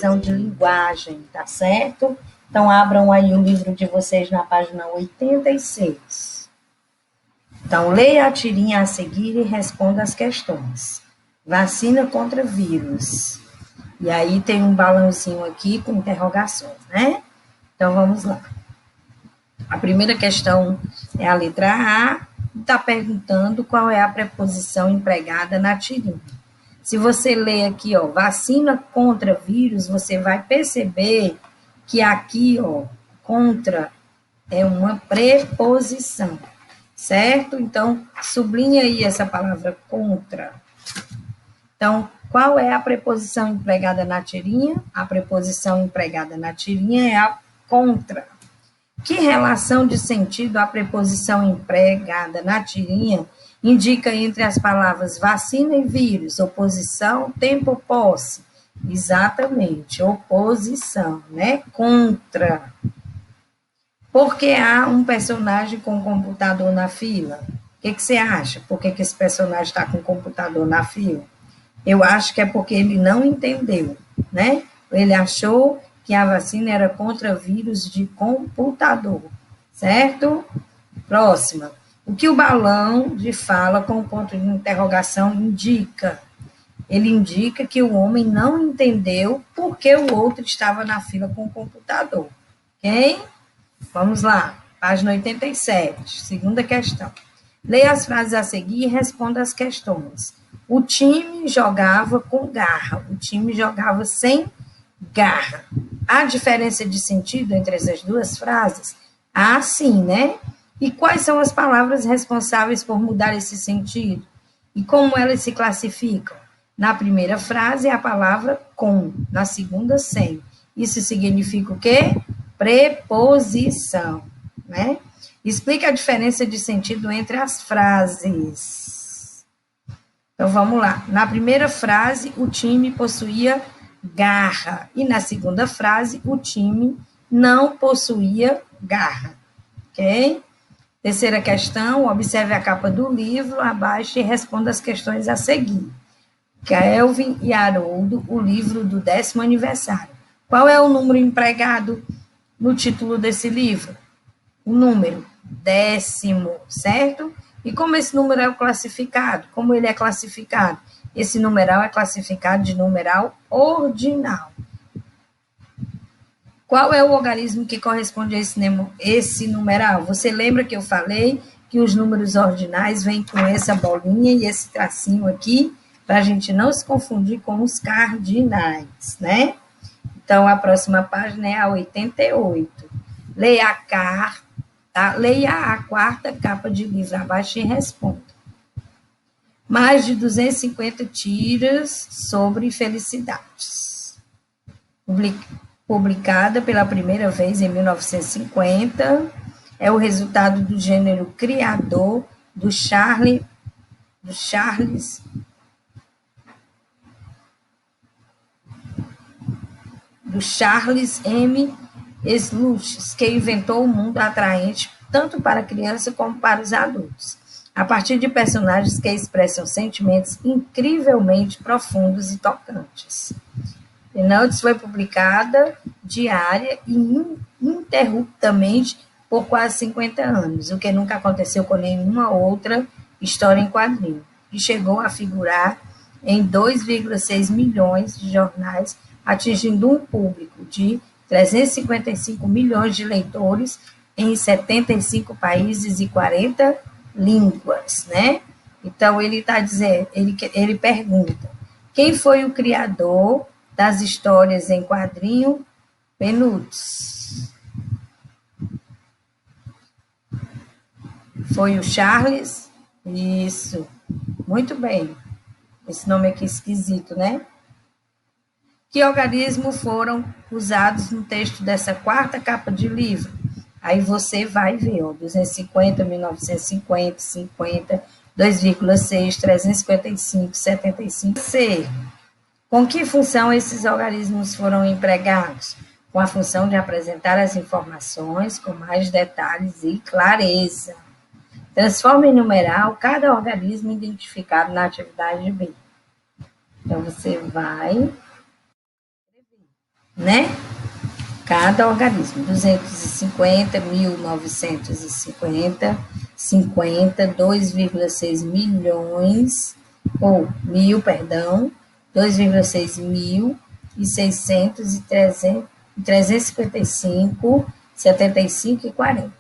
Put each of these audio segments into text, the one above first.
revisão de linguagem, tá certo? Então, abram aí o livro de vocês na página 86. Então, leia a tirinha a seguir e responda as questões. Vacina contra vírus. E aí tem um balãozinho aqui com interrogações, né? Então, vamos lá. A primeira questão é a letra A, está perguntando qual é a preposição empregada na tirinha. Se você ler aqui, ó, vacina contra vírus, você vai perceber que aqui, ó, contra é uma preposição, certo? Então, sublinha aí essa palavra contra. Então, qual é a preposição empregada na tirinha? A preposição empregada na tirinha é a contra. Que relação de sentido a preposição empregada na tirinha indica entre as palavras vacina e vírus? Oposição, tempo, posse. Exatamente, oposição, né? Contra. Porque há um personagem com computador na fila? O que você acha? Por que esse personagem está com computador na fila? Eu acho que é porque ele não entendeu, né? Ele achou que a vacina era contra vírus de computador, certo? Próxima. O que o balão de fala com ponto de interrogação indica? Ele indica que o homem não entendeu por que o outro estava na fila com o computador. Ok? Vamos lá. Página 87, segunda questão. Leia as frases a seguir e responda as questões. O time jogava com garra, o time jogava sem garra. Há diferença de sentido entre essas duas frases? Ah, sim, né? E quais são as palavras responsáveis por mudar esse sentido? E como elas se classificam? Na primeira frase, a palavra com, na segunda, sem. Isso significa o quê? Preposição, né? Explica a diferença de sentido entre as frases. Então, vamos lá. Na primeira frase, o time possuía garra. E na segunda frase, o time não possuía garra. Ok? Terceira questão, observe a capa do livro abaixo e responda as questões a seguir. Kelvin e Haroldo, o livro do 10º aniversário. Qual é o número empregado no título desse livro? O número 10º, certo? E como esse numeral é classificado? Como ele é classificado? Esse numeral é classificado de numeral ordinal. Qual é o algarismo que corresponde a esse numeral? Você lembra que eu falei que os números ordinais vêm com essa bolinha e esse tracinho aqui, para a gente não se confundir com os cardinais, né? Então, a próxima página é a 88. Leia a quarta capa de livro abaixo e responda. Mais de 250 tiras sobre felicidades. Publicada pela primeira vez em 1950, é o resultado do gênero criador do Charles M. Schultz, que inventou o mundo atraente tanto para a criança como para os adultos, a partir de personagens que expressam sentimentos incrivelmente profundos e tocantes. Reynolds foi publicada diária e ininterruptamente por quase 50 anos, o que nunca aconteceu com nenhuma outra história em quadrinho, e chegou a figurar em 2,6 milhões de jornais, atingindo um público de 355 milhões de leitores em 75 países e 40 línguas, né? Então, ele está dizendo, ele pergunta, quem foi o criador das histórias em quadrinho Peanuts? Foi o Charles? Isso. Muito bem. Esse nome aqui é esquisito, né? Que algarismos foram usados no texto dessa quarta capa de livro? Aí você vai ver, ó, 250, 1950, 50, 2,6, 355, 75. C. Com que função esses algarismos foram empregados? Com a função de apresentar as informações com mais detalhes e clareza. Transforma em numeral cada algarismo identificado na atividade B. Então, você vai... né? Cada organismo, 250, 1950, 50, 2,6 milhões, ou mil, perdão, 2,6 mil e 600 e 300, 355, 75 e 40.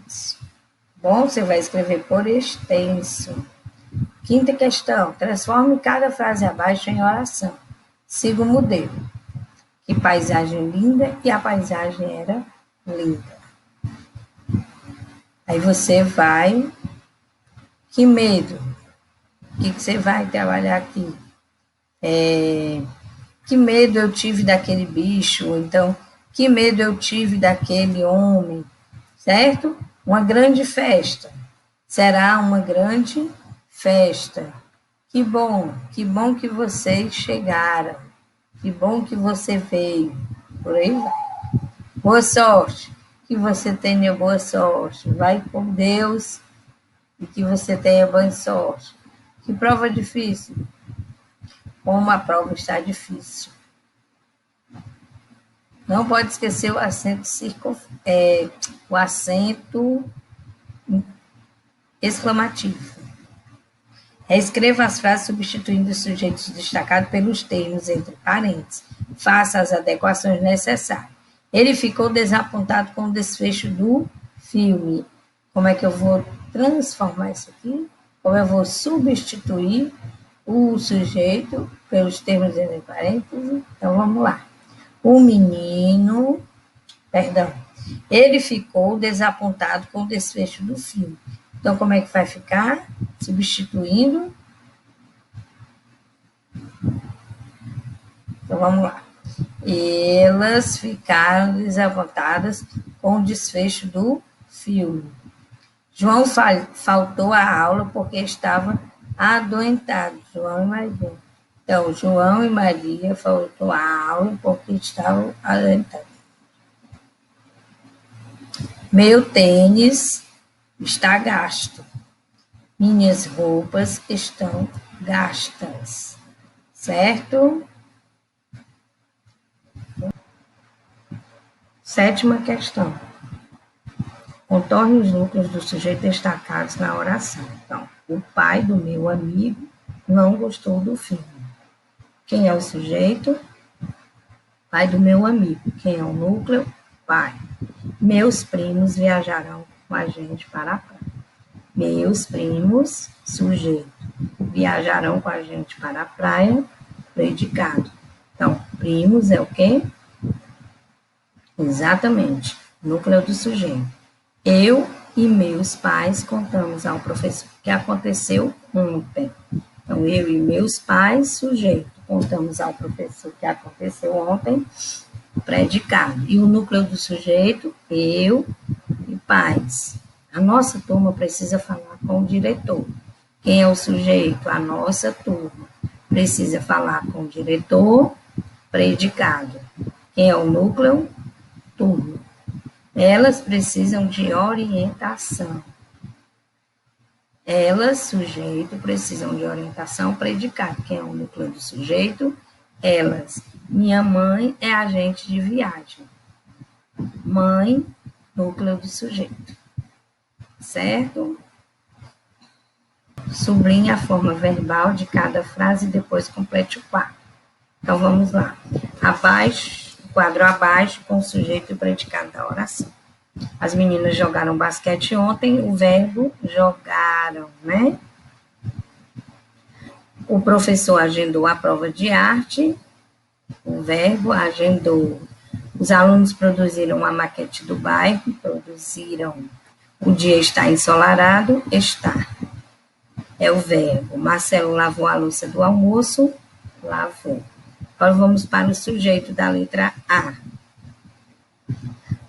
Isso. Bom, você vai escrever por extenso. Quinta questão, transforme cada frase abaixo em oração. Siga o modelo. Que paisagem linda, e a paisagem era linda. Aí você vai, que medo, o que você vai trabalhar aqui? Que medo eu tive daquele bicho, ou então, que medo eu tive daquele homem, certo? Uma grande festa, será uma grande festa. Que bom que vocês chegaram, que bom que você veio, por aí vai. Boa sorte, que você tenha boa sorte. Vai com Deus e que você tenha boa sorte. Que prova difícil? Como a prova está difícil. Não pode esquecer o acento o acento exclamativo. Reescreva as frases substituindo os sujeitos destacados pelos termos entre parênteses. Faça as adequações necessárias. Ele ficou desapontado com o desfecho do filme. Como é que eu vou transformar isso aqui? Como eu vou substituir o sujeito pelos termos entre parênteses? Então, vamos lá. O menino, perdão, ele ficou desapontado com o desfecho do filme. Então, como é que vai ficar? Substituindo. Então, vamos lá. Elas ficaram desapontadas com o desfecho do filme. João faltou à aula porque estava adoentado. João e Maria. Então, João e Maria faltou à aula porque estavam adoentados. Meu tênis está gasto. Minhas roupas estão gastas. Certo? Sétima questão. Contorne os núcleos do sujeito destacados na oração. Então, o pai do meu amigo não gostou do filme. Quem é o sujeito? Pai do meu amigo. Quem é o núcleo? Pai. Meus primos viajarão com a gente para a praia. Meus primos, sujeito, viajarão com a gente para a praia, predicado. Então, primos é o quê? Exatamente, núcleo do sujeito. Eu e meus pais contamos ao professor o que aconteceu ontem. Então, eu e meus pais, sujeito, contamos ao professor o que aconteceu ontem, predicado. E o núcleo do sujeito, eu e pais. A nossa turma precisa falar com o diretor. Quem é o sujeito? A nossa turma precisa falar com o diretor, predicado. Quem é o núcleo? Turma. Elas precisam de orientação. Elas, sujeito, precisam de orientação, predicado. Quem é o núcleo do sujeito? Elas. Minha mãe é agente de viagem. Mãe, núcleo do sujeito. Certo? Sublinhe a forma verbal de cada frase e depois complete o quadro. Então, vamos lá. Abaixo, o quadro abaixo, com o sujeito e o predicado da oração. As meninas jogaram basquete ontem, o verbo jogaram, né? O professor agendou a prova de arte, o verbo agendou. Os alunos produziram a maquete do bairro, produziram. O dia está ensolarado, está. É o verbo. Marcelo lavou a louça do almoço, lavou. Agora vamos para o sujeito da letra A.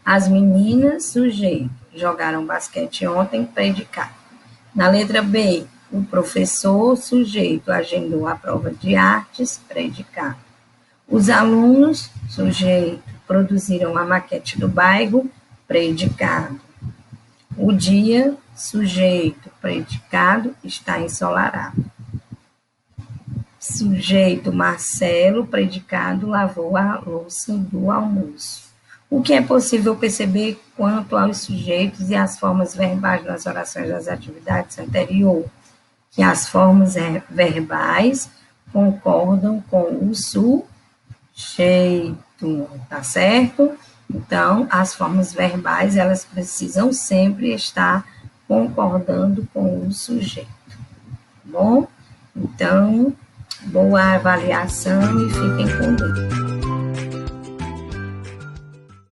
As meninas, sujeito, jogaram basquete ontem, predicado. Na letra B, o professor, sujeito, agendou a prova de artes, predicado. Os alunos, sujeito, produziram a maquete do bairro, predicado. O dia, sujeito, predicado, está ensolarado. Sujeito Marcelo, predicado lavou a louça do almoço. O que é possível perceber quanto aos sujeitos e às formas verbais nas orações das atividades anterior? Que as formas verbais concordam com o sujeito, tá certo? Então, as formas verbais, elas precisam sempre estar concordando com o sujeito, tá bom? Então, boa avaliação e fiquem com Deus.